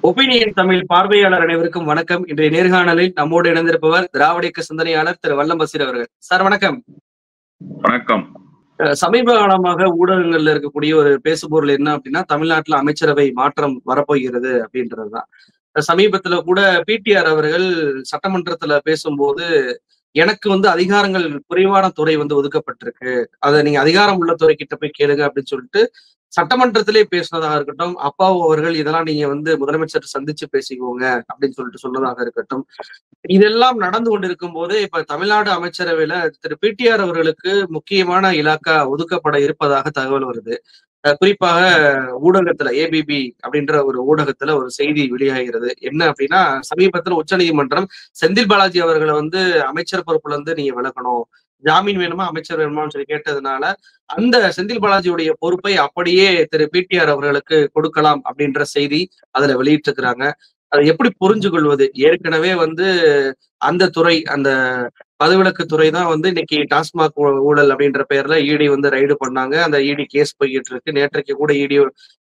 Opinion Tamil பார்வையாளர் அனைவருக்கும் வணக்கம். இன்றைய நேர்காணலில் நம்மோடு இணைந்திருப்பவர் திராவிட இயக்க சிந்தனையாளர் திரு வல்லம் பசீர் அவர்கள். சார் வணக்கம். வணக்கம். சமீப காலமாக ஊடகங்கள்ல இருக்கக்கூடிய ஒரு பேசுபொருள் என்ன அப்படின்னா, தமிழ்நாட்டுல அமைச்சரவை மாற்றம் வரப்போகிறது அப்படின்றதுதான். சமீபத்துல கூட பிடிஆர் அவர்கள் சட்டமன்றத்துல பேசும்போது, எனக்கு அதிகாரங்கள் குறைவான துறை ஒதுக்கப்பட்டிருக்கு. அதை நீங்க அதிகாரம் உள்ள துறை கிட்ட போய் கேளுங்க அப்படின்னு சொல்லிட்டு சட்டமன்றத்திலே பேசினதாக இருக்கட்டும், அப்பாவு அவர்கள் இதெல்லாம் நீங்க முதலமைச்சர் சந்திச்சு பேசிக்கோங்க அப்படின்னு சொல்லிட்டு சொன்னதாக இருக்கட்டும். இதெல்லாம் நடந்து கொண்டிருக்கும் போது இப்ப தமிழ்நாடு அமைச்சரவையில திரு பிடிஆர் அவர்களுக்கு முக்கியமான இலாக்கா ஒதுக்கப்பட இருப்பதாக தகவல் வருது. குறிப்பாக ஊடகத்துல ஏபிபி அப்படின்ற ஒரு ஊடகத்துல ஒரு செய்தி வெளியாகிறது. என்ன அப்படின்னா, சமீபத்துல உச்சநீதிமன்றம் செந்தில் பாலாஜி அவர்களை அமைச்சர் பொறுப்புல இருந்து நீங்க விலகணும், ஜாமீன் வேணுமா அமைச்சர் வேணுமான்னு சொல்லி கேட்டதுனால அந்த செந்தில் பாலாஜியுடைய பொறுப்பை அப்படியே திரு பிடிஆர் அவர்களுக்கு கொடுக்கலாம் அப்படின்ற செய்தி அதுல வெளியிட்டிருக்கிறாங்க. அதை எப்படி புரிஞ்சு கொள்வது? ஏற்கனவே அந்த துறை, அந்த மதுவிலக்கு துறை தான் இன்னைக்கு டாஸ்மாக் ஊழல் அப்படின்ற பெயர்ல இடி ரைடு பண்ணாங்க. அந்த இடி கேஸ் போய்கிட்டு இருக்கு. நேற்றைக்கு கூட இடி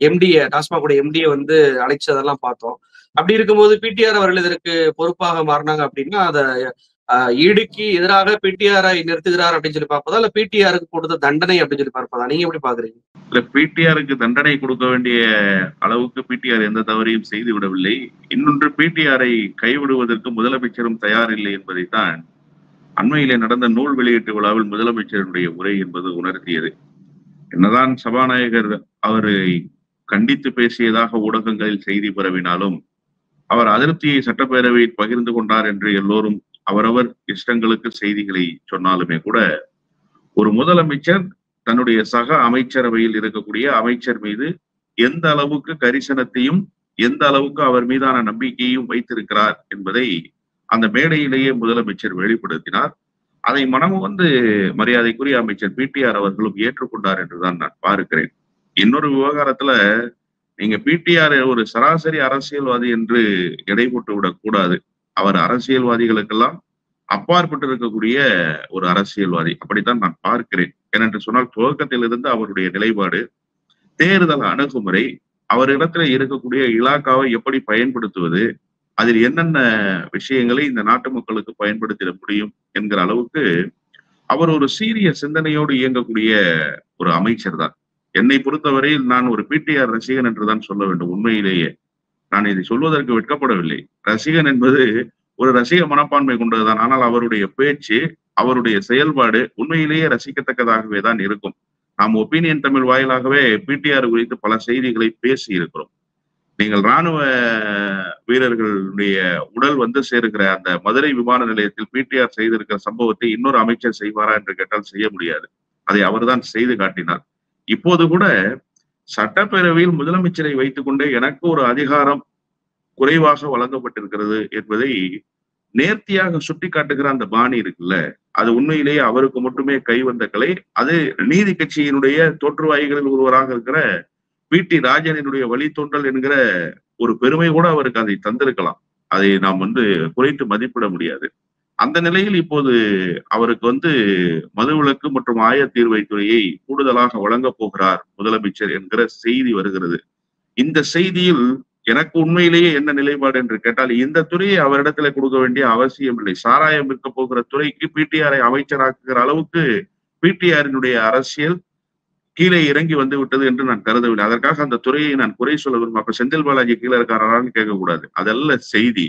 எம்டிஏ, டாஸ்மாகோட எம்டிஏ அழைச்சதெல்லாம் பார்த்தோம். அப்படி இருக்கும்போது பிடிஆர் அவர்கள் இதற்கு பொறுப்பாக மாறினாங்க அப்படின்னா, அதை ஈடுக்கு எதிராக பிடிஆரை நிறுத்துகிறார் அப்படின்னு சொல்லி பார்ப்பதா, இல்ல பிடிஆருக்கு கொடுத்த தண்டனை அப்படின்னு சொல்லி பார்ப்பதா? நீங்க எப்படி பாக்குறீங்க? இல்ல, பிடிஆருக்கு தண்டனை கொடுக்க வேண்டிய அளவுக்கு பிடிஆர் எந்த தவறையும் செய்து விடவில்லை. இன்னொன்று, பிடிஆரை கைவிடுவதற்கு முதலமைச்சரும் தயார் இல்லை என்பதைத்தான் அண்மையிலே நடந்த நூல் வெளியீட்டு விழாவில் முதலமைச்சருடைய உரை என்பது உணர்த்தியது. என்னதான் சபாநாயகர் அவரை கண்டித்து பேசியதாக ஊடகங்களில் செய்தி பரவினாலும், அவர் அதிருப்தியை சட்டப்பேரவையில் பகிர்ந்து கொண்டார் என்று எல்லோரும் அவரவர் இஷ்டங்களுக்கு செய்திகளை சொன்னாலுமே கூட, ஒரு முதலமைச்சர் தன்னுடைய சக அமைச்சரவையில் இருக்கக்கூடிய அமைச்சர் மீது எந்த அளவுக்கு கரிசனத்தையும் எந்த அளவுக்கு அவர் மீதான நம்பிக்கையும் வைத்திருக்கிறார் என்பதை அந்த மேடையிலேயே முதலமைச்சர் வெளிப்படுத்தினார். அதை மனமுவந்து மரியாதைக்குரிய அமைச்சர் பிடிஆர் அவர்களும் ஏற்றுக்கொண்டார் என்றுதான் நான் பார்க்கிறேன். இன்னொரு விவகாரத்துல, நீங்க பிடிஆர் ஒரு சராசரி அரசியல்வாதி என்று எடை போட்டு விடக்கூடாது. அவர் அரசியல்வாதிகளுக்கெல்லாம் அப்பாற்பட்டு இருக்கக்கூடிய ஒரு அரசியல்வாதி, அப்படித்தான் நான் பார்க்கிறேன். ஏனென்று சொன்னால், துவக்கத்திலிருந்து அவருடைய நிலைப்பாடு, தேர்தல் அணுகுமுறை, அவரிடத்துல இருக்கக்கூடிய இலாக்காவை எப்படி பயன்படுத்துவது, அதில் என்னென்ன விஷயங்களை இந்த நாட்டு மக்களுக்கு பயன்படுத்திட முடியும் என்கிற அளவுக்கு அவர் ஒரு சீரிய சிந்தனையோடு இயங்கக்கூடிய ஒரு அமைச்சர் தான். என்னை பொறுத்தவரையில் நான் ஒரு பிடிஆர் ரசிகன் என்றுதான் சொல்ல வேண்டும். உண்மையிலேயே நான் இதை சொல்வதற்கு வெட்கப்படவில்லை. ரசிகன் என்பது ஒரு ரசிக மனப்பான்மை கொண்டதுதான். ஆனால் அவருடைய பேச்சு, அவருடைய செயல்பாடு உண்மையிலேயே ரசிக்கத்தக்கதாகவே தான் இருக்கும். நாம் ஒபினியன் தமிழ் வாயிலாகவே பிடிஆர் குறித்து பல செய்திகளை பேசி இருக்கிறோம். நீங்கள் இராணுவ வீரர்களுடைய உடல் சேருகிற அந்த மதுரை விமான நிலையத்தில் பிடிஆர் செய்திருக்கிற சம்பவத்தை இன்னொரு அமைச்சர் செய்வாரா என்று கேட்டால் செய்ய முடியாது. அதை அவர்தான் செய்து காட்டினார். இப்போது கூட சட்டப்பேரவையில் முதலமைச்சரை வைத்துக் கொண்டே எனக்கு ஒரு அதிகாரம் குறைவாக வழங்கப்பட்டிருக்கிறது என்பதை நேர்த்தியாக சுட்டி காட்டுகிற அந்த பாணி இருக்குல்ல, அது உண்மையிலேயே அவருக்கு மட்டுமே கைவந்த கலை. அது நீதி கட்சியினுடைய தோற்றுவாய்களில் ஒருவராக இருக்கிற பி.டி. ராஜனினுடைய வழித்தோன்றல் என்கிற ஒரு பெருமை கூட அவருக்கு அதை தந்திருக்கலாம். அதை நாம் குறைத்து மதிப்பிட முடியாது. அந்த நிலையில் இப்போது அவருக்கு மதுவிலக்கு மற்றும் ஆயத்தீர்வைத்துறையை கூடுதலாக வழங்கப் போகிறார் முதலமைச்சர் என்கிற செய்தி வருகிறது. இந்த செய்தியில் எனக்கு உண்மையிலேயே என்ன நிலைப்பாடு என்று கேட்டால், இந்த துறையை அவரிடத்துல கொடுக்க வேண்டிய அவசியம் இல்லை. சாராயம் இருக்க போகிற துறைக்கு பிடிஆரை அமைச்சராக்குகிற அளவுக்கு பிடிஆரினுடைய அரசியல் கீழே இறங்கி வந்து விட்டது என்று நான் கருதவில்லை. அதற்காக அந்த துறையை நான் குறை சொல்ல விரும்ப. அப்ப செந்தில் பாலாஜி கீழே இருக்காரான்னு கேட்கக்கூடாது. அதல்ல செய்தி.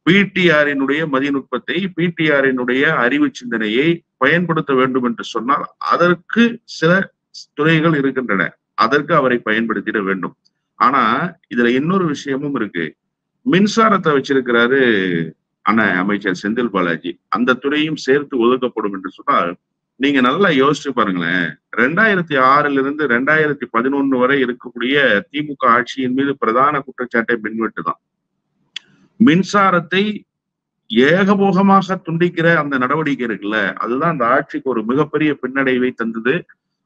பிடிஆரினுடைய மதிநுட்பத்தை, பிடிஆரினுடைய அறிவு சிந்தனையை பயன்படுத்த வேண்டும் என்று சொன்னால் அதற்கு சில துறைகள் இருக்கின்றன. அதற்கு அவரை பயன்படுத்திட வேண்டும். ஆனா இதுல இன்னொரு விஷயமும் இருக்கு. மின்சாரத்தை வச்சிருக்கிறாரு அமைச்சர் செந்தில் பாலாஜி. அந்த துறையும் சேர்த்து ஒதுக்கப்படும் என்று சொன்னால், நீங்க நல்லா யோசிச்சு பாருங்களேன். 2006 2011 வரை இருக்கக்கூடிய திமுக ஆட்சியின் மீது பிரதான குற்றச்சாட்டை மின்வெட்டு தான். மின்சாரத்தை ஏகபோகமாக துண்டிக்கிற அந்த நடவடிக்கை இருக்குல்ல, அதுதான் அந்த ஆட்சிக்கு ஒரு மிகப்பெரிய பின்னடைவை தந்தது.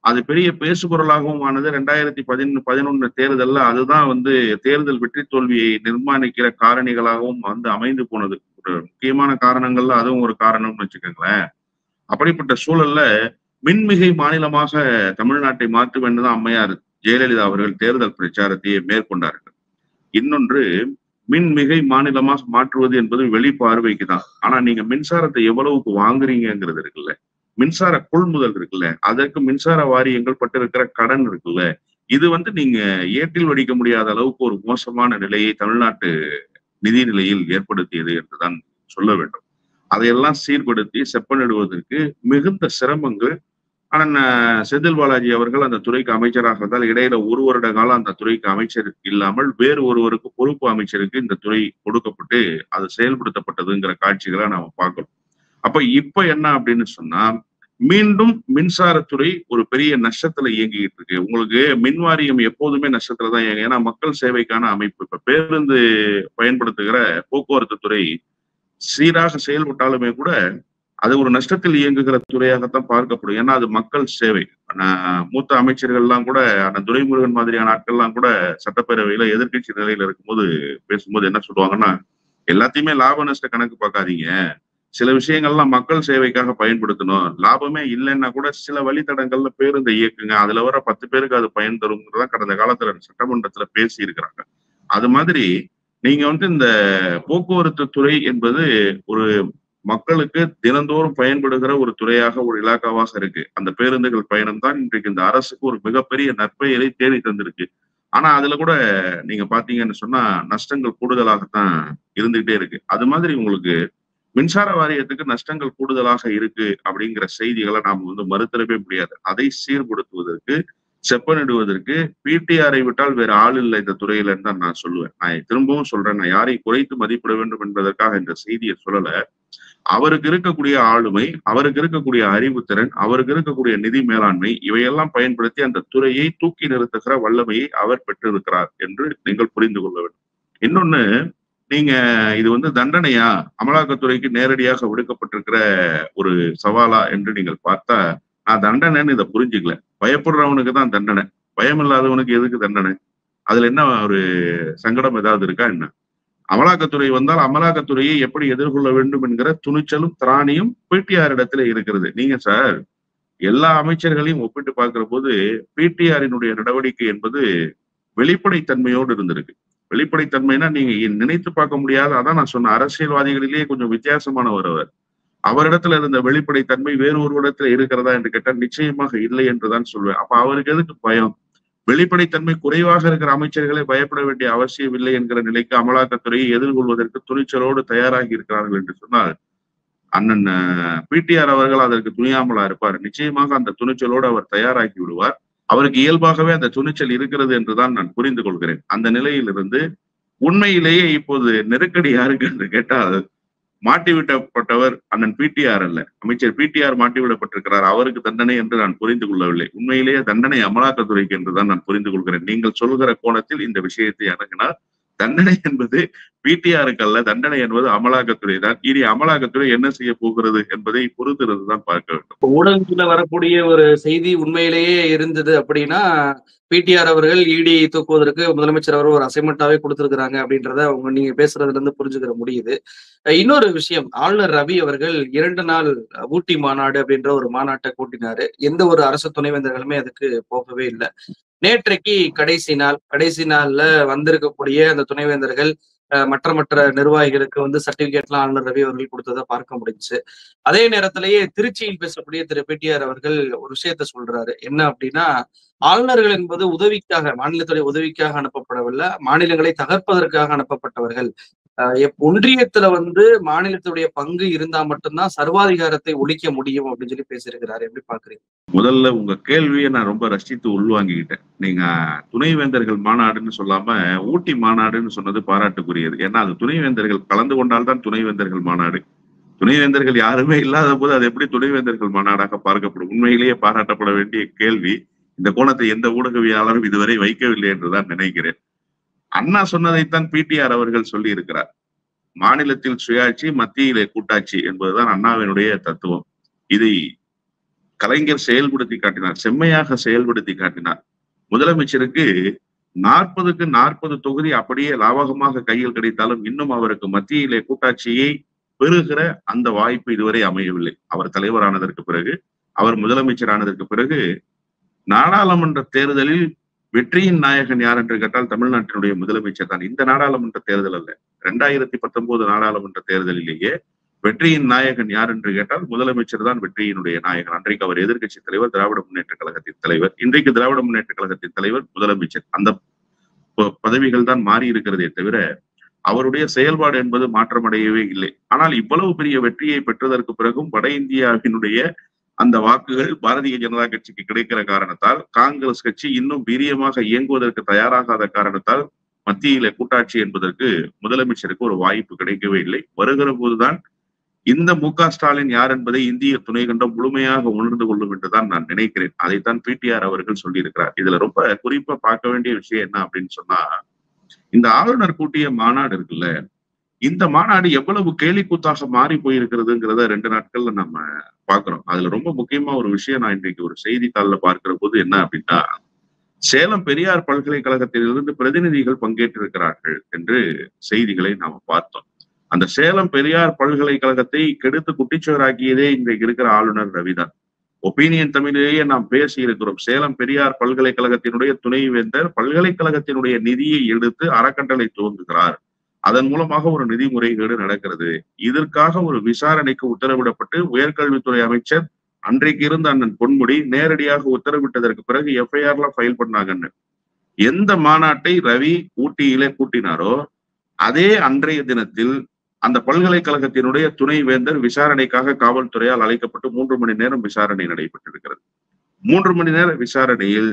அது பெரிய பேசுபொருளாகவும் ஆனது. 2011 தேர்தல்ல அதுதான் தேர்தல் வெற்றி தோல்வியை நிர்மாணிக்கிற காரணிகளாகவும் அமைந்து போனது. ஒரு முக்கியமான காரணங்கள்ல அதுவும் ஒரு காரணம்னு வச்சுக்கோங்களேன். அப்படிப்பட்ட சூழல்ல மின்மிகை மாநிலமாக தமிழ்நாட்டை மாற்ற வேண்டும் தான் அம்மையார் ஜெயலலிதா அவர்கள் தேர்தல் பிரச்சாரத்தையே மேற்கொண்டார்கள். இன்னொன்று, மின்மிகை மாநிலமா மாற்றுவது என்பது வெளிப்பார்வைக்கு தான். ஆனா நீங்க மின்சாரத்தை எவ்வளவுக்கு வாங்குறீங்கிறது இருக்குல்ல, மின்சார கொள்முதல் இருக்குல்ல, அதற்கு மின்சார வாரியங்கள் பட்டிருக்கிற கடன் இருக்குல்ல, இது நீங்க ஏற்றில் வடிக்க முடியாத அளவுக்கு ஒரு மோசமான நிலையை தமிழ்நாட்டு நிதி நிலையில் ஏற்படுத்தியது என்றுதான் சொல்ல வேண்டும். அதையெல்லாம் சீர்படுத்தி செப்பனிடுவதற்கு மிகுந்த சிரமங்கள். ஆனா செந்தில் பாலாஜி அவர்கள் அந்த துறைக்கு அமைச்சராக இருந்தால் இடையில ஒரு வருட காலம் அந்த துறைக்கு அமைச்சர் இல்லாமல் வேறு ஒருவருக்கு பொறுப்பு அமைச்சருக்கு இந்த துறை கொடுக்கப்பட்டு அது செயல்படுத்தப்பட்டதுங்கிற காட்சிகளை நாம பார்க்கணும். அப்ப இப்ப என்ன அப்படின்னு சொன்னா, மீண்டும் மின்சாரத்துறை ஒரு பெரிய நஷ்டத்துல இயங்கிட்டு இருக்கு. உங்களுக்கு மின் வாரியம் எப்போதுமே நஷ்டத்துல தான் இயங்கும். ஏன்னா மக்கள் சேவைக்கான அமைப்பு. இப்ப பேருந்து பயன்படுத்துகிற போக்குவரத்து துறை சீராக செயல்பட்டாலுமே கூட அது ஒரு நஷ்டத்தில் இயங்குகிற துறையாகத்தான் பார்க்கப்படும். ஏன்னா அது மக்கள் சேவை. மூத்த அமைச்சர்கள்லாம் கூட அந்த துரைமுருகன் மாதிரியான ஆட்கள்லாம் கூட சட்டப்பேரவையில எதிர்கட்சி நிலையில இருக்கும்போது பேசும்போது என்ன சொல்லுவாங்கன்னா, எல்லாத்தையுமே லாப நஷ்ட கணக்கு பார்க்காதீங்க, சில விஷயங்கள்லாம் மக்கள் சேவைக்காக பயன்படுத்தணும், லாபமே இல்லைன்னா கூட சில வழித்தடங்கள்ல பேருந்தை இயக்குங்க, அதுல வர 10 பேருக்கு அது பயன் தருங்கிறதா கடந்த காலத்துல சட்டமன்றத்துல பேசி இருக்கிறாங்க. அது மாதிரி நீங்க இந்த போக்குவரத்து துறை என்பது ஒரு மக்களுக்கு தினந்தோறும் பயன்படுகிற ஒரு துறையாக ஒரு இலாக்காவாக இருக்கு. அந்த பேருந்துகள் பயணம் தான் இன்றைக்கு இந்த அரசுக்கு ஒரு மிகப்பெரிய நற்பெயரை தேடி தந்திருக்கு. ஆனா அதுல கூட நீங்க பாத்தீங்கன்னு சொன்னா நஷ்டங்கள் கூடுதலாகத்தான் இருந்துகிட்டே இருக்கு. அது மாதிரி உங்களுக்கு மின்சார வாரியத்துக்கு நஷ்டங்கள் கூடுதலாக இருக்கு அப்படிங்கிற செய்திகளை நாம மறுத்தரவே முடியாது. அதை சீர்படுத்துவதற்கு செப்பனிடுவதற்கு பிடிஆரை விட்டால் வேற ஆள் இல்லை இந்த துறையிலன்னு தான் நான் சொல்லுவேன். நான் திரும்பவும் சொல்றேன், நான் யாரை குறைத்து மதிப்பிட வேண்டும் என்பதற்காக இந்த செய்தியை சொல்லல. அவருக்கு இருக்கக்கூடிய ஆளுமை, அவருக்கு இருக்கக்கூடிய அறிவுத்திறன், அவருக்கு இருக்கக்கூடிய நிதி மேலாண்மை, இவையெல்லாம் பயன்படுத்தி அந்த துறையை தூக்கி நிறுத்துகிற வல்லமையை அவர் பெற்றிருக்கிறார் என்று நீங்கள் புரிந்து கொள்ள வேண்டும். இன்னொன்னு, நீங்க இது தண்டனையா, அமலாக்கத்துறைக்கு நேரடியாக விடுக்கப்பட்டிருக்கிற ஒரு சவாலா என்று நீங்கள் பார்த்தா, நான் தண்டனைன்னு இதை புரிஞ்சுக்கல. பயப்படுறவனுக்கு தான் தண்டனை, பயம் இல்லாதவனுக்கு எதுக்கு தண்டனை? அதுல என்ன ஒரு சங்கடம் ஏதாவது இருக்கா என்ன? அமலாக்கத்துறை வந்தால் அமலாக்கத்துறையை எப்படி எதிர்கொள்ள வேண்டும் என்கிற துணிச்சலும் திராணியும் பிடிஆர் இடத்துல இருக்கிறது. நீங்க சார் எல்லா அமைச்சர்களையும் ஒப்பிட்டு பார்க்கிற போது பிடிஆரினுடைய நடவடிக்கை என்பது வெளிப்படைத்தன்மையோடு இருந்திருக்கு. வெளிப்படைத்தன்மைனா நீங்க நினைத்து பார்க்க முடியாத, அதான் நான் சொன்ன அரசியல்வாதிகளிலேயே கொஞ்சம் வித்தியாசமானவர் அவர். அவரிடத்துல இருந்த வெளிப்படைத்தன்மை வேறு ஒரு இடத்துல இருக்கிறதா என்று கேட்டால் நிச்சயமாக இல்லை என்றுதான் சொல்வேன். அப்ப அவருக்கு எதுக்கு பயம்? வெளிப்படைத்தன்மை குறைவாக இருக்கிற அமைச்சர்களை பயப்பட வேண்டிய அவசியம் இல்லை என்கிற நிலைக்கு அமலாக்கத்துறையை எதிர்கொள்வதற்கு துணிச்சலோடு தயாராகி இருக்கிறார்கள் என்று சொன்னால் அண்ணன் பிடிஆர் அவர்கள் அதற்கு துணியாமலா இருப்பார். நிச்சயமாக அந்த துணிச்சலோடு அவர் தயாராகி விடுவார். அவருக்கு இயல்பாகவே அந்த துணிச்சல் இருக்கிறது என்றுதான் நான் புரிந்து கொள்கிறேன். அந்த நிலையிலிருந்து உண்மையிலேயே இப்போது நெருக்கடி யாருக்கு என்று கேட்டால் மாட்டிவிடப்பட்டவர் அண்ணன் பிடிஆர் அல்ல, அமைச்சர் பிடிஆர் மாட்டிவிடப்பட்டிருக்கிறார். அவருக்கு தண்டனை என்று நான் புரிந்து கொள்ளவில்லை. உண்மையிலேயே தண்டனை அமலாக்கத்துறைக்கு என்றுதான் நான் புரிந்து கொள்கிறேன். நீங்கள் சொல்கிற கோணத்தில் இந்த விஷயத்தை அணுகினால் தண்டனை என்பது பிடிஆருக்கு அல்ல, தண்டனை என்பது அமலாக்கத்துறை தான். இனி அமலாக்கத்துறை என்ன செய்ய போகிறது என்பதை பொறுத்திருந்துதான் பார்க்க வேண்டும். ஊடகத்துல வரக்கூடிய ஒரு செய்தி உண்மையிலேயே இருந்தது அப்படின்னா, பிடிஆர் அவர்கள் இடி தூக்குவதற்கு முதலமைச்சர் அவர் ஒரு அசைன்மெண்டாவே கொடுத்திருக்கிறாங்க அப்படின்றத நீங்க பேசுறதுல இருந்து புரிஞ்சுக்கிற முடியுது. இன்னொரு விஷயம், ஆளுநர் ரவி அவர்கள் 2 நாள் ஊட்டி மாநாடு அப்படின்ற ஒரு மாநாட்டை கூட்டினாரு. எந்த ஒரு அரசு துணைவேந்தர்களுமே அதுக்கு போகவே இல்லை. நேற்றைக்கு கடைசி நாள்ல வந்திருக்கக்கூடிய அந்த துணைவேந்தர்கள் மற்ற நிர்வாகிகளுக்கு சர்டிபிகேட்லாம் ஆளுநர் ரவி அவர்கள் கொடுத்ததை பார்க்க முடிஞ்சுச்சு. அதே நேரத்திலேயே திருச்சியில் பேசக்கூடிய திரு பிடிஆர் அவர்கள் ஒரு விஷயத்த சொல்றாரு. என்ன அப்படின்னா, ஆளுநர்கள் என்பது உதவிக்காக, மாநிலத்துடைய உதவிக்காக அனுப்பப்படவில்லை, மாநிலங்களை தகர்ப்பதற்காக அனுப்பப்பட்டவர்கள். ஒன்றியத்துல மாநிலத்துடைய பங்கு இருந்தா மட்டும்தான் சர்வாதிகாரத்தை ஒழிக்க முடியும் அப்படின்னு சொல்லி பேசியிருக்கிறாரு. எப்படி பாக்குறீங்க? முதல்ல உங்க கேள்வியை நான் ரொம்ப ரசித்து உள்வாங்கிக்கிட்டேன். நீங்க துணைவேந்தர்கள் மாநாடுன்னு சொல்லாம ஊட்டி மாநாடுன்னு சொன்னது பாராட்டுக்குரியது. ஏன்னா அது துணைவேந்தர்கள் கலந்து கொண்டால்தான் துணைவேந்தர்கள் மாநாடு. துணைவேந்தர்கள் யாருமே இல்லாத போது அது எப்படி துணைவேந்தர்கள் மாநாடாக பார்க்கப்படும்? உண்மையிலேயே பாராட்டப்பட வேண்டிய கேள்வி. இந்த கோணத்தை எந்த ஊடகவியலாளரும் இதுவரை வைக்கவில்லை என்றுதான் நினைக்கிறேன். அண்ணா சொன்னதைத்தான் பிடிஆர் அவர்கள் சொல்லி இருக்கிறார். மாநிலத்தில் சுயாட்சி, மத்தியிலே கூட்டாட்சி என்பதுதான் அண்ணாவினுடைய தத்துவம். இதை கலைஞர் செயல்படுத்தி காட்டினார், செம்மையாக செயல்படுத்தி காட்டினார். முதலமைச்சருக்கு 40க்கு 40 தொகுதி அப்படியே லாபகமாக கையில் கிடைத்தாலும் இன்னும் அவருக்கு மத்தியிலே கூட்டாட்சியை பெறுகிற அந்த வாய்ப்பு இதுவரை அமையவில்லை. அவர் தலைவரானதற்கு பிறகு, அவர் முதலமைச்சரானதற்கு பிறகு நாடாளுமன்ற தேர்தலில் வெற்றியின் நாயகன் யார் என்று கேட்டால் தமிழ்நாட்டினுடைய முதலமைச்சர் தான். இந்த நாடாளுமன்ற தேர்தல் அல்ல, 2019 நாடாளுமன்ற தேர்தலிலேயே வெற்றியின் நாயகன் யார் என்று கேட்டால் முதலமைச்சர் தான் வெற்றியினுடைய நாயகன். அன்றைக்கு அவர் எதிர்க்கட்சி தலைவர், திராவிட முன்னேற்ற கழகத்தின் தலைவர். இன்றைக்கு திராவிட முன்னேற்ற கழகத்தின் தலைவர், முதலமைச்சர். அந்த பதவிகள் தான் மாறி இருக்கிறதே தவிர அவருடைய செயல்பாடு என்பது மாற்றமடையவே இல்லை. ஆனால் இவ்வளவு பெரிய வெற்றியை பெற்றதற்கு பிறகும் வட இந்தியாவினுடைய அந்த வாக்குகள் பாரதிய ஜனதா கட்சிக்கு கிடைக்கிற காரணத்தால், காங்கிரஸ் கட்சி இன்னும் வீரியமாக இயங்குவதற்கு தயாராகாத காரணத்தால் மத்தியில கூட்டாட்சி என்பதற்கு முதலமைச்சருக்கு ஒரு வாய்ப்பு கிடைக்கவே இல்லை. வருகிற போதுதான் இந்த மு.க. ஸ்டாலின் யார் என்பதை இந்திய துணைக்கண்டம் முழுமையாக உணர்ந்து கொள்ளும் என்றுதான் நான் நினைக்கிறேன். அதைத்தான் பிடிஆர் அவர்கள் சொல்லியிருக்கிறார். இதுல ரொம்ப குறிப்பா பார்க்க வேண்டிய விஷயம் என்ன அப்படின்னு சொன்னா, இந்த ஆளுநர் கூட்டிய மாநாடு இருக்குல்ல, இந்த மாநாடு எவ்வளவு கேலிக்கூத்தாக மாறி போயிருக்கிறதுங்கிறத 2 நாட்கள்ல நம்ம பாக்குறோம். அதுல ரொம்ப முக்கியமா ஒரு விஷயம் நான் இன்றைக்கு ஒரு செய்தித்தாள்ல பார்க்கிற போது என்ன அப்படின்னா, சேலம் பெரியார் பல்கலைக்கழகத்திலிருந்து பிரதிநிதிகள் பங்கேற்றிருக்கிறார்கள் என்று செய்திகளை நாம பார்த்தோம். அந்த சேலம் பெரியார் பல்கலைக்கழகத்தை கெடுத்து குட்டிச்சுவராக்கியதே இன்றைக்கு இருக்கிற ஆளுநர் ரவிதான். ஒப்பீனியன் தமிழிலேயே நாம் பேசி இருக்கிறோம். சேலம் பெரியார் பல்கலைக்கழகத்தினுடைய துணைவேந்தர் பல்கலைக்கழகத்தினுடைய நிதியை எடுத்து அறக்கட்டளை துவங்குகிறார். அதன் மூலமாக ஒரு நிதி முறைகேடு நடக்கிறது. இதற்காக ஒரு விசாரணைக்கு உத்தரவிடப்பட்டு உயர்கல்வித்துறை அமைச்சர் அன்றைக்கு இருந்த அண்ணன் பொன்முடி நேரடியாக உத்தரவிட்டதற்கு பிறகு எஃப்ஐஆர்ல ஃபைல் பண்ணாங்கன்னு. எந்த மாநாட்டை ரவி ஊட்டியிலே கூட்டினாரோ அதே அன்றைய தினத்தில் அந்த பல்கலைக்கழகத்தினுடைய துணைவேந்தர் விசாரணைக்காக காவல்துறையால் அழைக்கப்பட்டு 3 மணி நேரம் விசாரணை நடைபெற்றிருக்கிறது. 3 மணி நேர விசாரணையில்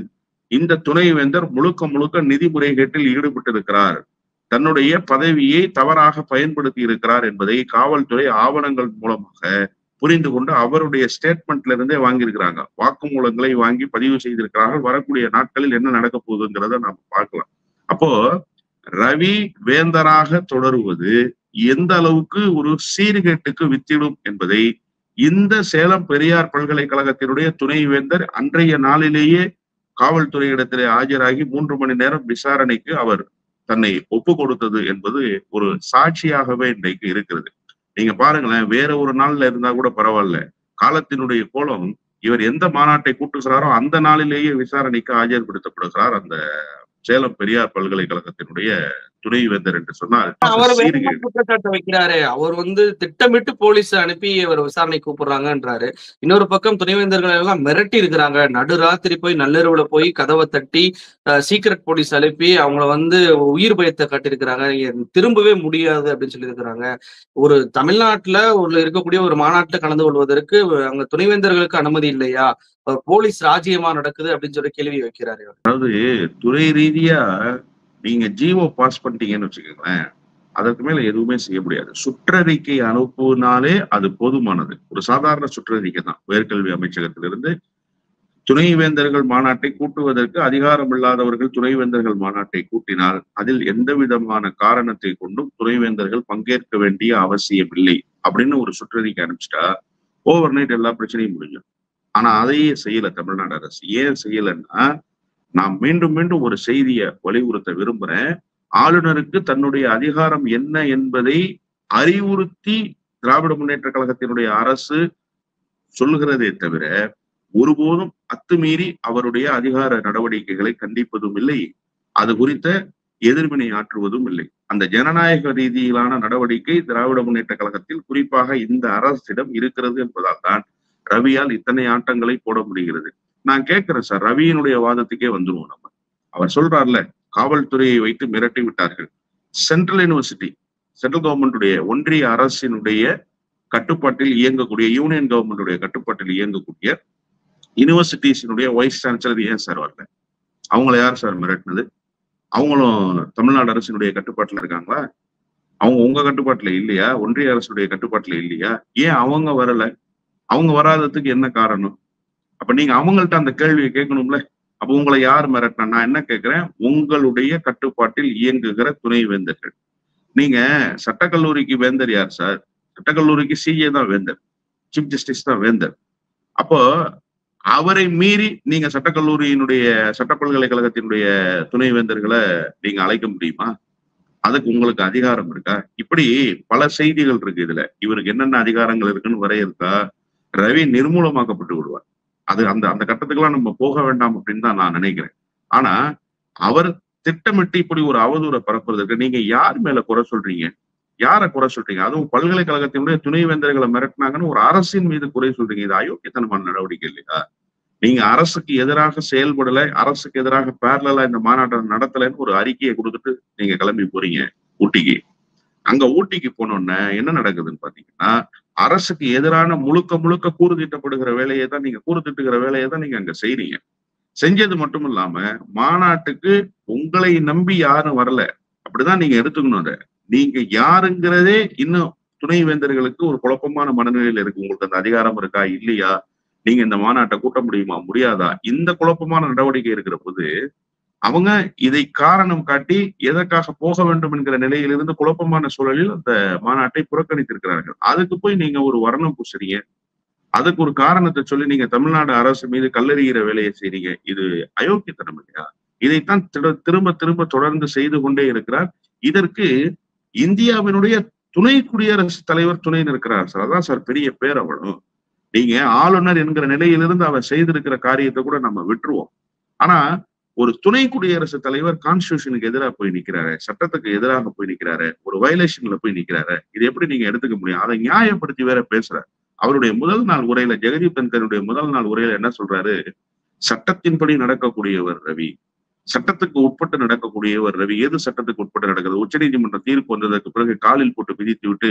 இந்த துணைவேந்தர் முழுக்க நிதி முறைகேட்டில் ஈடுபட்டிருக்கிறார், தன்னுடைய பதவியை தவறாக பயன்படுத்தி இருக்கிறார் என்பதை காவல்துறை ஆவணங்கள் மூலமாக புரிந்து கொண்டு அவருடைய ஸ்டேட்மெண்ட்ல இருந்தே வாங்கியிருக்கிறாங்க. வாக்குமூலங்களை வாங்கி பதிவு செய்திருக்கிறார்கள். வரக்கூடிய நாட்களில் என்ன நடக்க போகுதுங்கிறத நாம பார்க்கலாம். அப்போ ரவி வேந்தராக தொடருவது எந்த அளவுக்கு ஒரு சீர்கேட்டுக்கு வித்திடும் என்பதை இந்த சேலம் பெரியார் பல்கலைக்கழகத்தினுடைய துணைவேந்தர் அன்றைய நாளிலேயே காவல்துறையிடத்திலே ஆஜராகி 3 மணி நேரம் விசாரணைக்கு அவர் தன்னை ஒப்பு கொடுத்தது என்பது ஒரு சாட்சியாகவே இன்றைக்கு இருக்கிறது. நீங்க பாருங்களேன், வேற ஒரு நாள்ல இருந்தா கூட பரவாயில்ல, காலத்தினுடைய கோலம் இவர் எந்த மாநாட்டை கூட்டுகிறாரோ அந்த நாளிலேயே விசாரணைக்கு ஆஜர்படுத்தப்படுகிறார் அந்த சேலம் பெரியார் பல்கலைக்கழகத்தினுடைய துணைவேந்தர் என்று சொன்னால் அவர் குற்றச்சாட்டு வைக்கிறாரு. அவர் திட்டமிட்டு போலீஸ் அனுப்பி அவர் விசாரணை கூப்பிடுறாங்கன்றாரு. இன்னொரு பக்கம் துணைவேந்தர்கள் எல்லாம் மிரட்டி இருக்கிறாங்க. நடுராத்திரி போய் நள்ளிரவுல போய் கதவை தட்டி சீக்ரெட் போலீஸ் அனுப்பி அவங்கள உயிர் பயத்தை காட்டியிருக்கிறாங்க. திரும்பவே முடியாது அப்படின்னு சொல்லி இருக்கிறாங்க. ஒரு தமிழ்நாட்டுல இருக்கக்கூடிய ஒரு மாநாட்டுல கலந்து கொள்வதற்கு அங்க துணைவேந்தர்களுக்கு அனுமதி இல்லையா? போலீஸ் ராஜ்யமா நடக்குது அப்படின்னு சொல்லி கேள்வி வைக்கிறாரு. அதாவது துறை ரீதியா நீங்க ஜிஓ பாஸ் பண்ணிட்டீங்கன்னு வச்சுக்கோங்களேன், அதற்கு மேல எதுவுமே செய்ய முடியாது. சுற்றறிக்கை அனுப்புனாலே அது போதுமானது. ஒரு சாதாரண சுற்றறிக்கை தான். உயர்கல்வி அமைச்சகத்திலிருந்து துணைவேந்தர்கள் மாநாட்டை கூட்டுவதற்கு அதிகாரம் இல்லாதவர்கள் துணைவேந்தர்கள் மாநாட்டை கூட்டினால் அதில் எந்த விதமான காரணத்தை கொண்டும் துணைவேந்தர்கள் பங்கேற்க வேண்டிய அவசியம் இல்லை அப்படின்னு ஒரு சுற்றறிக்கை அனுப்பிச்சிட்டா ஓவர் நைட் எல்லா பிரச்சனையும் முடிஞ்சிடும். ஆனா அதையே செய்யல தமிழ்நாடு அரசு. ஏன் செய்யலைன்னா, நான் மீண்டும் ஒரு செய்தியை வலியுறுத்த விரும்புறேன். ஆளுநருக்கு தன்னுடைய அதிகாரம் என்ன என்பதை அறிவுறுத்தி திராவிட முன்னேற்ற கழகத்தினுடைய அரசு சொல்லுகிறதே தவிர ஒருபோதும் அத்துமீறி அவருடைய அதிகார நடவடிக்கைகளை கண்டிப்பதும் இல்லை, அது குறித்த எதிர்வினை ஆற்றுவதும் இல்லை. அந்த ஜனநாயக ரீதியிலான நடவடிக்கை திராவிட முன்னேற்ற கழகத்தில் குறிப்பாக இந்த அரசிடம் இருக்கிறது என்பதால் தான் ரவியால் இத்தனை ஆட்டங்களை போட முடிகிறது. நான் கேட்கிறேன் சார், ரவியினுடைய வாதத்துக்கே வந்துருவோம் நம்ம. அவர் சொல்றாருல, காவல்துறையை வைத்து மிரட்டி விட்டார்கள். சென்ட்ரல் யூனிவர்சிட்டி, சென்ட்ரல் கவர்மெண்டுடைய ஒன்றிய அரசினுடைய கட்டுப்பாட்டில் இயங்கக்கூடிய, யூனியன் கவர்மெண்டுடைய கட்டுப்பாட்டில் இயங்கக்கூடிய யூனிவர்சிட்டிஸினுடைய வைஸ் சான்சலர் ஏன் சார் வரல? அவங்கள யார் சார் மிரட்டினது? அவங்களும் தமிழ்நாடு அரசினுடைய கட்டுப்பாட்டுல இருக்காங்களா? அவங்க உங்க கட்டுப்பாட்டுல இல்லையா? ஒன்றிய அரசுடைய கட்டுப்பாட்டுல இல்லையா? ஏன் அவங்க வரல? அவங்க வராததுக்கு என்ன காரணம்? அப்ப நீங்க அவங்கள்ட்ட அந்த கேள்வியை கேட்கணும்ல. அப்ப உங்களை யார் மிரட்டினா? நான் என்ன கேட்கிறேன், உங்களுடைய கட்டுப்பாட்டில் இயங்குகிற துணைவேந்தர்கள். நீங்க சட்டக்கல்லூரிக்கு வேந்தர் யார் சார்? சட்டக்கல்லூரிக்கு சிஏ தான் வேந்தர், சீஃப் ஜஸ்டிஸ் தான் வேந்தர். அப்போ அவரை மீறி நீங்க சட்டக்கல்லூரியினுடைய சட்ட பல்கலைக்கழகத்தினுடைய துணைவேந்தர்களை நீங்க அழைக்க முடியுமா? அதுக்கு உங்களுக்கு அதிகாரம் இருக்கா? இப்படி பல செய்திகள் இருக்கு இதுல. இவருக்கு என்னென்ன அதிகாரங்கள் இருக்குன்னு வரையறுத்தா ரவி நிர்மூலமாக்கப்பட்டு விடுவார். அது அந்த கட்டத்துக்கெல்லாம் நம்ம போக வேண்டாம் அப்படின்னு தான் நான் நினைக்கிறேன். ஆனா அவர் திட்டமிட்டு இப்படி ஒரு அவதூறை பரப்புறதுக்கு நீங்க யார் மேல குறை சொல்றீங்க? யாரை குறை சொல்றீங்க? அதுவும் பல்கலைக்கழகத்தினுடைய துணைவேந்தர்களை மிரட்டினாங்கன்னு ஒரு அரசின் மீது குறை சொல்றீங்க. இது அயோக்கியத்தனமான நடவடிக்கை இல்லையா? நீங்க அரசுக்கு எதிராக செயல்படல, அரசுக்கு எதிராக பேரலா இந்த மாநாட்டை நடத்தலைன்னு ஒரு அறிக்கையை கொடுத்துட்டு நீங்க கிளம்பி போறீங்க ஊட்டிக்கு. அங்க ஊட்டிக்கு போனோம்னா என்ன நடக்குதுன்னு பாத்தீங்கன்னா, அரசுக்கு எதிரான முழுக்க முழுக்க கூறு தீட்டப்படுகிற வேலையை தான் நீங்க அங்க செய்றீங்க. செஞ்சது மட்டும் இல்லாம மாநாட்டுக்கு உங்களை நம்பி யாரும் வரல. அப்படிதான் நீங்க எடுத்துக்கணும். அதை நீங்க யாருங்கிறதே இன்னும் துணைவேந்தர்களுக்கு ஒரு குழப்பமான மனநிலையில இருக்கு. உங்களுக்கு அந்த அதிகாரம் இருக்கா இல்லையா? நீங்க இந்த மாநாட்டை கூட்ட முடியுமா முடியாதா? இந்த குழப்பமான நடவடிக்கை இருக்கிற போது அவங்க இதை காரணம் காட்டி எதற்காக போக வேண்டும் என்கிற நிலையிலிருந்து குழப்பமான சூழலில் அந்த மாநாட்டை புறக்கணித்திருக்கிறார்கள். அதுக்கு போய் நீங்க ஒரு வர்ணம் பூசுறீங்க. அதுக்கு ஒரு காரணத்தை சொல்லி நீங்க தமிழ்நாடு அரசு மீது கல்லெறிகிற வேலையை செய்றீங்க. இது அயோக்கியத்தனம் இல்லையா? இதைத்தான் திரும்ப திரும்ப தொடர்ந்து செய்து கொண்டே இருக்கிறார். இதற்கு இந்தியாவினுடைய துணை குடியரசுத் தலைவர் துணை நிற்கிறார் சார். அதான் சார் பெரிய பேரவளும். நீங்க ஆளுநர் என்கிற நிலையிலிருந்து அவர் செய்திருக்கிற காரியத்தை கூட நம்ம விட்டுருவோம். ஆனா ஒரு துணை குடியரசுத் தலைவர் கான்ஸ்டிடியூஷனுக்கு எதிராக போய் நிக்கிறாரு, சட்டத்துக்கு எதிராக போய் நிக்கிறாரு, ஒரு வயலேஷன்ல போய் நிக்கிறாரு. இது எப்படி நீங்க எடுத்துக்க முடியும்? அதை நியாயப்படுத்தி வேற பேசுறாரு. அவருடைய முதல் நாள் உரையில, ஜெகதீப் தன்கருடைய முதல் நாள் உரையில என்ன சொல்றாரு? சட்டத்தின்படி நடக்கக்கூடியவர் ரவி, சட்டத்துக்கு உட்பட்டு நடக்கக்கூடியவர் ரவி. எது சட்டத்துக்கு உட்பட்டு நடக்கிறது? உச்சநீதிமன்ற தீர்ப்பு வந்ததற்கு பிறகு காலில் போட்டு மிதித்து விட்டு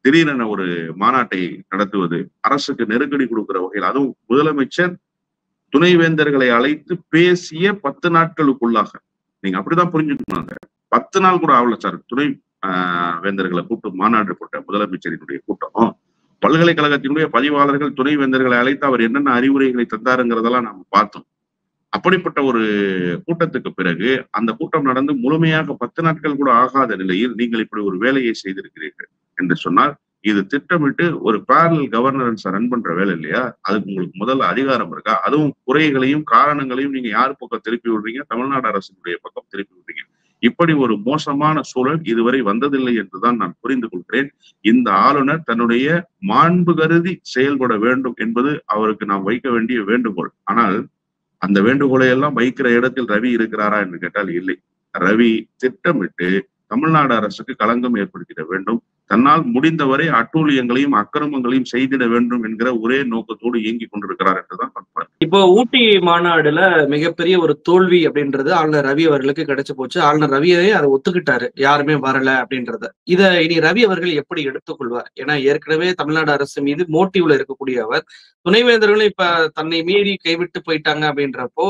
திடீரென ஒரு மாநாட்டை நடத்துவது, அரசுக்கு நெருக்கடி கொடுக்கிற வகையில், அதுவும் முதலமைச்சர் துணைவேந்தர்களை அழைத்து பேசிய 10 நாட்களுக்குள்ளாக. நீங்க அப்படிதான் புரிஞ்சுக்கணும். 10 நாள் கூட ஆகல சார் துணை வேந்தர்களை கூப்பிட்டு மாநாடு போட்ட முதலமைச்சரினுடைய கூட்டம். பல்கலைக்கழகத்தினுடைய பதிவாளர்கள் துணைவேந்தர்களை அழைத்து அவர் என்னென்ன அறிவுரைகளை தந்தாருங்கிறதெல்லாம் நாம பார்த்தோம். அப்படிப்பட்ட ஒரு கூட்டத்துக்கு பிறகு அந்த கூட்டம் நடந்து முழுமையாக 10 நாட்கள் கூட ஆகாத நிலையில் நீங்கள் இப்படி ஒரு வேலையை செய்திருக்கிறீர்கள் என்று சொன்னால், இது திட்டமிட்டு ஒரு பேரல் கவர்னன்ஸ் ரன் பண்ற வேலை இல்லையா? அதுக்கு உங்களுக்கு முதல்ல அதிகாரம் இருக்கா? அதுவும் குறைகளையும் காரணங்களையும் நீங்க யார் பக்கம் திருப்பி விடுறீங்க? தமிழ்நாடு அரசினுடைய பக்கம் திருப்பி விடுறீங்க. இப்படி ஒரு மோசமான சூழல் இதுவரை வந்ததில்லை என்றுதான் நான் புரிந்து கொள்கிறேன். இந்த ஆளுநர் தன்னுடைய மாண்பு கருதி செயல்பட வேண்டும் என்பது அவருக்கு நாம் வைக்க வேண்டிய வேண்டுகோள். ஆனால் அந்த வேண்டுகோளை எல்லாம் வைக்கிற இடத்தில் ரவி இருக்கிறாரா என்று கேட்டால் இல்லை. ரவி திட்டமிட்டு தமிழ்நாடு அரசுக்கு களங்கம் ஏற்படுத்திட வேண்டும், தன்னால் முடிந்தவரை அட்டூழியங்களையும் அக்கிரமங்களையும் செய்திட வேண்டும் என்கிற ஒரே நோக்கத்தோடு இயங்கிக் கொண்டிருக்கிறார் என்றுதான் பார்ப்பார். இப்போ ஊட்டி மாநாடுல மிகப்பெரிய ஒரு தோல்வி அப்படின்றது ஆளுநர் ரவி அவர்களுக்கு கிடைச்சு போச்சு. ஆளுநர் ரவியே அதை ஒத்துக்கிட்டாரு, யாருமே வரல அப்படின்றத. இத இனி ரவி அவர்கள் எப்படி எடுத்துக்கொள்வார்? ஏன்னா ஏற்கனவே தமிழ்நாடு அரசு மீது மோட்டிவ்ல இருக்கக்கூடிய அவர், துணைவேந்தர்களும் இப்ப தன்னை மீறி கைவிட்டு போயிட்டாங்க அப்படின்றப்போ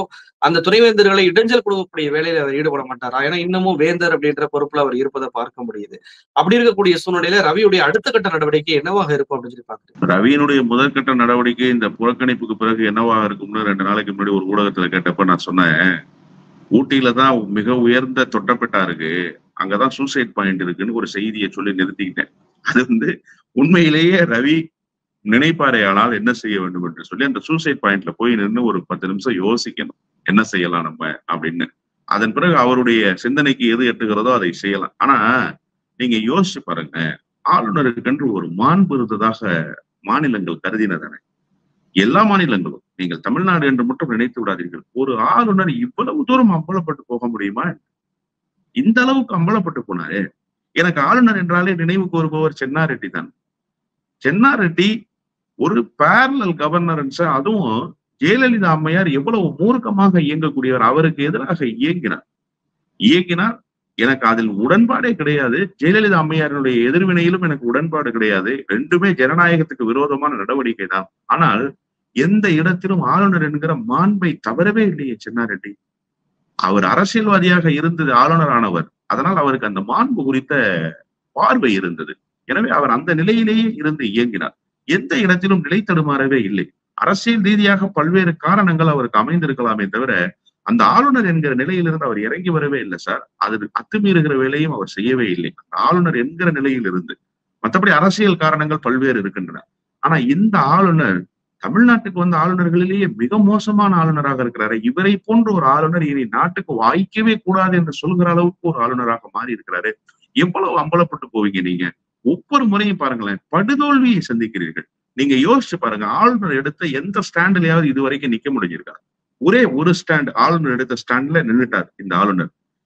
அந்த துணைவேந்தர்களை இடைஞ்சல் கொடுக்கக்கூடிய வேலையில அவர் ஈடுபட மாட்டாரா? ஏன்னா இன்னமும் வேந்தர் அப்படின்ற பொறுப்புல அவர் இருப்பதை பார்க்க முடியுது. அப்படி இருக்கக்கூடிய சூழ்நிலையில ரவியுடைய அடுத்த கட்ட நடவடிக்கை என்னவாக இருக்கும் அப்படின்னு சொல்லி பாக்குறேன். ரவியினுடைய முதற்கட்ட நடவடிக்கை இந்த புறக்கணிப்புக்கு பிறகு என்னவாக இருக்கும்னு 2 நாளைக்கு முன்னாடி ஒரு ஊடகத்துல கேட்டப்ப நான் சொன்னேன், ஊட்டியில தான் மிக உயர்ந்த தொட்டப்பெட்டா இருக்கு, அங்கதான் சூசைட் பாயிண்ட் இருக்குன்னு ஒரு செய்தியை சொல்லி நிறுத்திக்கிட்டேன். அது உண்மையிலேயே ரவி நினைப்பாரையானால் என்ன செய்ய வேண்டும் என்று சொல்லி அந்த சூசைட் பாயிண்ட்ல போய் நின்று ஒரு 10 நிமிஷம் யோசிக்கணும், என்ன செய்யலாம் நம்ம அப்படின்னு. அதன் பிறகு அவருடைய சிந்தனைக்கு எது எட்டுகிறதோ அதை செய்யலாம். ஆனா நீங்க யோசிச்சு பாருங்க, ஆளுநருக்கென்று ஒரு மாண்பு இருந்ததாக மாநிலங்கள் கருதினதானே? எல்லா மாநிலங்களும், நீங்கள் தமிழ்நாடு என்று மட்டும் நினைத்து விடாதீர்கள். ஒரு ஆளுநர் இவ்வளவு தூரம் அம்பலப்பட்டு போக முடியுமா? இந்த அளவுக்கு அம்பலப்பட்டு போனாரு. எனக்கு ஆளுநர் என்றாலே நினைவுக்கு வருபவர் சென்னாரெட்டி தான். சென்னாரெட்டி ஒரு பேரலல் கவர்னன்ஸ், அதுவும் ஜெயலலிதா அம்மையார் எவ்வளவு மூர்க்கமாக இயங்கக்கூடியவர், அவருக்கு எதிராக இயங்கினார். எனக்கு அதில் உடன்பாடே கிடையாது. ஜெயலலிதா அம்மையாருடைய எதிர்வினையிலும் எனக்கு உடன்பாடு கிடையாது. ரெண்டுமே ஜனநாயகத்துக்கு விரோதமான நடவடிக்கை தான். ஆனால் எந்த இடத்திலும் ஆளுநர் என்கிற மாண்பை தவறவே இல்லையே சென்னாரெட்டி. அவர் அரசியல்வாதியாக இருந்தது, ஆளுநர் ஆனவர். அதனால் அவருக்கு அந்த மாண்பு குறித்த பார்வை இருந்தது. எனவே அவர் அந்த நிலையிலேயே இருந்து இயங்கினார். எந்த இடத்திலும் நிலை தடுமாறவே இல்லை. அரசியல் ரீதியாக பல்வேறு காரணங்கள் அவருக்கு அமைந்திருக்கலாமே தவிர அந்த ஆளுநர் என்கிற நிலையிலிருந்து அவர் இறங்கி வரவே இல்லை சார். அது அத்துமீறுகிற வேலையும் அவர் செய்யவே இல்லை. அந்த ஆளுநர் என்கிற நிலையில் இருந்து. மற்றபடி அரசியல் காரணங்கள் பல்வேறு இருக்கின்றன. ஆனா இந்த ஆளுநர் தமிழ்நாட்டுக்கு வந்த ஆளுநர்களிலேயே மிக மோசமான ஆளுநராக இருக்கிறாரு. இவரை போன்ற ஒரு ஆளுநர் இனி நாட்டுக்கு வாய்க்கவே கூடாது என்று சொல்கிற அளவுக்கு ஒரு ஆளுநராக மாறி இருக்கிறாரு. எவ்வளவு அம்பலப்பட்டு போவீங்க நீங்க? ஒவ்வொரு முறையும் பாருங்களேன், படுதோல்வியை சந்திக்கிறீர்கள். நீங்க யோசிச்சு பாருங்க, ஆளுநர் எடுத்த எந்த ஸ்டாண்ட்லயாவது இது வரைக்கும் நிக்க முடிஞ்சிருக்கா? ஒரே ஒரு ஸ்டாண்ட், ஆளுநர் எடுத்த ஸ்டாண்ட்ல நின்னுட்டார்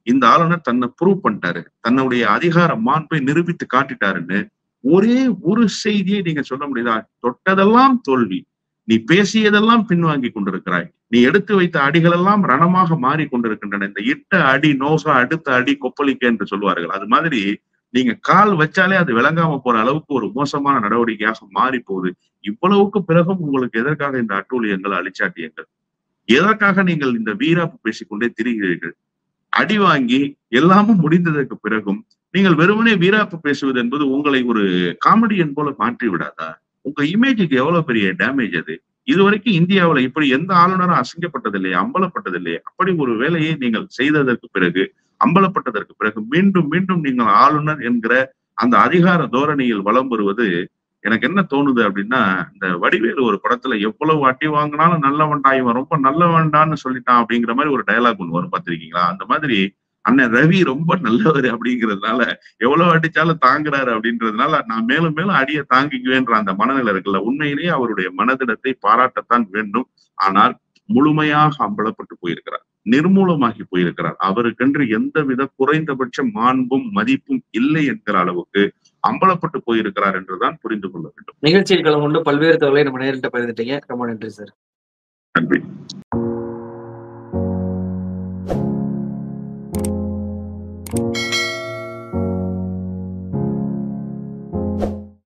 இந்த ஆளுநர் தன்னை ப்ரூவ் பண்ணிட்டாரு, தன்னுடைய அதிகார மாண்பை நிரூபித்து காட்டிட்டாருன்னு ஒரே ஒரு செய்தியை நீங்க சொல்ல முடியுதா? தொட்டதெல்லாம் தோல்வி, நீ பேசியதெல்லாம் பின்வாங்கி கொண்டிருக்கிறாய், நீ எடுத்து வைத்த அடிகள் எல்லாம் ரணமாக மாறி கொண்டிருக்கின்றன. இந்த இட்ட அடி நோக அடுத்த அடி கொப்பளிக்க என்று சொல்வார்கள். அது மாதிரி நீங்க கால் வச்சாலே அது விளங்காம போற அளவுக்கு ஒரு மோசமான நடவடிக்கையாக மாறி போகுது. இவ்வளவுக்கு பிறகும் உங்களுக்கு எதற்காக இந்த அட்டூழியங்கள், அழிச்சாட்டியங்கள்? எதற்காக நீங்கள் இந்த வீராப்பு பேசிக்கொண்டே திரிகிறீர்கள்? அடி வாங்கி எல்லாமும் முடிந்ததற்கு பிறகும் நீங்கள் வெறுமனே வீராப்பு பேசுவது என்பது உங்களை ஒரு காமெடியன் போல மாற்றி விடாதா? உங்க இமேஜுக்கு எவ்வளவு பெரிய டேமேஜ் அது. இதுவரைக்கும் இந்தியாவுல இப்படி எந்த ஆளுநரும் அசிங்கப்பட்டதில்லையே, அம்பலப்பட்டதில்லையே. அப்படி ஒரு வேலையை நீங்கள் செய்ததற்கு பிறகு, அம்பலப்பட்டதற்கு பிறகு மீண்டும் மீண்டும் நீங்கள் ஆளுநர் என்கிற அந்த அதிகார தோரணியில் வலம் வருவது எனக்கு என்ன தோணுது அப்படின்னா, இந்த வடிவேலு ஒரு படத்துல எவ்வளவு அடி வாங்கினாலும் நல்லவன்டா, இவன் ரொம்ப நல்லவன்டான்னு சொல்லிட்டான் அப்படிங்கிற மாதிரி ஒரு டயலாக் ஒண்ணு வரும், பார்த்திருக்கீங்களா? அந்த மாதிரி அண்ணன் ரவி ரொம்ப நல்லவர் அப்படிங்கிறதுனால, எவ்வளவு அடிச்சாலும் தாங்குறாரு அப்படின்றதுனால நான் மேலும் மேலும் அடியை தாங்கிக்குவேன்ற அந்த மனநிலை இருக்குல்ல, உண்மையிலேயே அவருடைய மனதிடத்தை பாராட்டத்தான் வேண்டும். ஆனால் முழுமையாக அம்பலப்பட்டு போயிருக்கிறார், நிர்மூலமாகி போயிருக்கிறார். அவருக்கென்று எந்தவித குறைந்தபட்ச மாண்பும் மதிப்பும் இல்லை என்கிற அளவுக்கு அம்பலப்பட்டு போயிருக்கிறார் என்றுதான் புரிந்து கொள்ள வேண்டும். நிகழ்ச்சியில் கலந்து கொண்டு பல்வேறு தகவலை நம்ம நேரிட்ட பகிர்ந்துட்டீங்க. ரொம்ப நன்றி சார். நன்றி.